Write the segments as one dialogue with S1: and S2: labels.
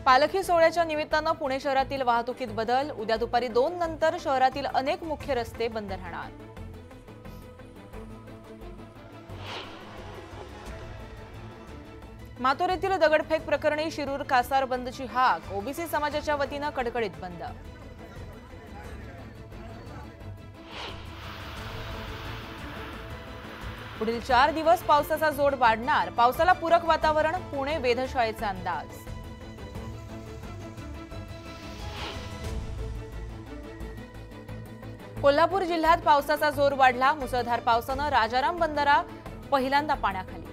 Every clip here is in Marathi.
S1: पालखी सोहळ्याच्या निमित्तानं पुणे शहरातील वाहतुकीत बदल। उद्या दुपारी 2 नंतर शहरातील अनेक मुख्य रस्ते बंद राहणार। मातोर येथील दगडफेक प्रकरणी शिरूर कासार बंदची हाक। ओबीसी समाजाच्या वतीनं कडकडीत बंद। पुढील 4 दिवस पावसाचा जोर वाढणार। पावसाला पूरक वातावरण। पुणे वेधशाळेचा अंदाज। कोल्हापूर जिल्ह्यात पावसाचा जोर वाढला। मुसळधार पावसानं राजाराम बंधारा पहिल्यांदा पाण्याखाली।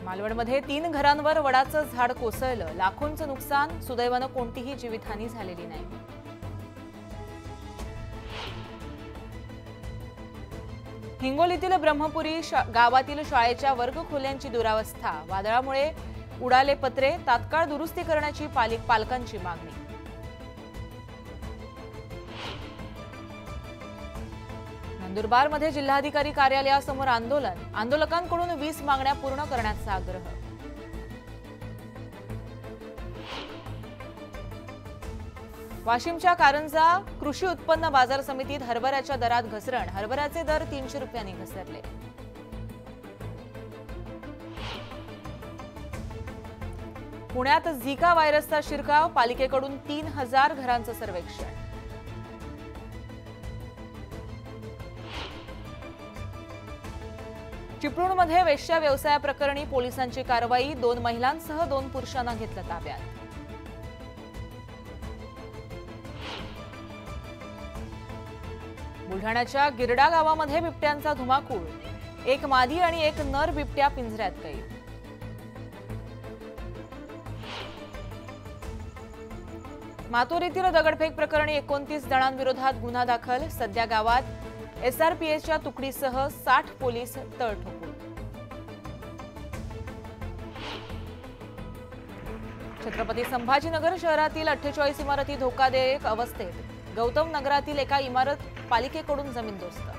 S1: मालवणमध्ये 3 घरांवर वडाचं झाड कोसळलं। लाखोंचं नुकसान। सुदैवानं कोणतीही जीवितहानी झालेली नाही। हिंगोलीतील ब्रह्मपुरी गावातील शाळेच्या वर्गखोल्यांची दुरावस्था। वादळामुळे उडाले पत्रे। तात्काळ दुरुस्ती करण्याची पालकांची मागणी। नंदुरबारमध्ये जिल्हाधिकारी कार्यालयासमोर आंदोलन। आंदोलकांकडून 20 मागण्या पूर्ण करण्याचा आग्रह। वाशिमच्या कारंजा कृषी उत्पन्न बाजार समितीत हरभऱ्याच्या दरात घसरण। हरभऱ्याचे दर 300 रुपयांनी घसरले। पुण्यात झिका व्हायरसचा शिरकाव। पालिकेकडून 3000 घरांचं सर्वेक्षण। चिपळूणमध्ये वेश्या व्यवसायाप्रकरणी पोलिसांची कारवाई। 2 महिलांसह 2 पुरुषांना घेतलं ताब्यात। बुलढाण्याच्या गिरडा गावामध्ये बिबट्यांचा धुमाकूळ। 1 मादी आणि 1 नर बिबट्या पिंजऱ्यात कैद। मातोर येथील दगडफेक प्रकरणी 29 जणांविरोधात गुन्हा दाखल। सध्या गावात एसआरपीएफच्या तुकडीसह 60 पोलीस तळ ठोकून। छत्रपती संभाजीनगर शहरातील 48 इमारती धोकादायक अवस्थेत। गौतम नगरातील एका इमारत पालिकेकडून जमीनदोस्त।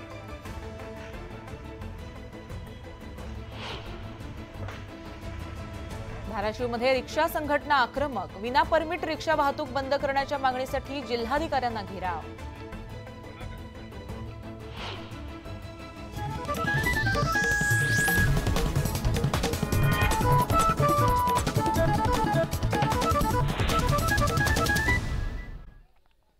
S1: धाराशिवमध्ये रिक्षा संघटना आक्रमक। विना परमिट रिक्षा वाहतूक बंद करण्याच्या मागणीसाठी जिल्हाधिकाऱ्यांना घेराव।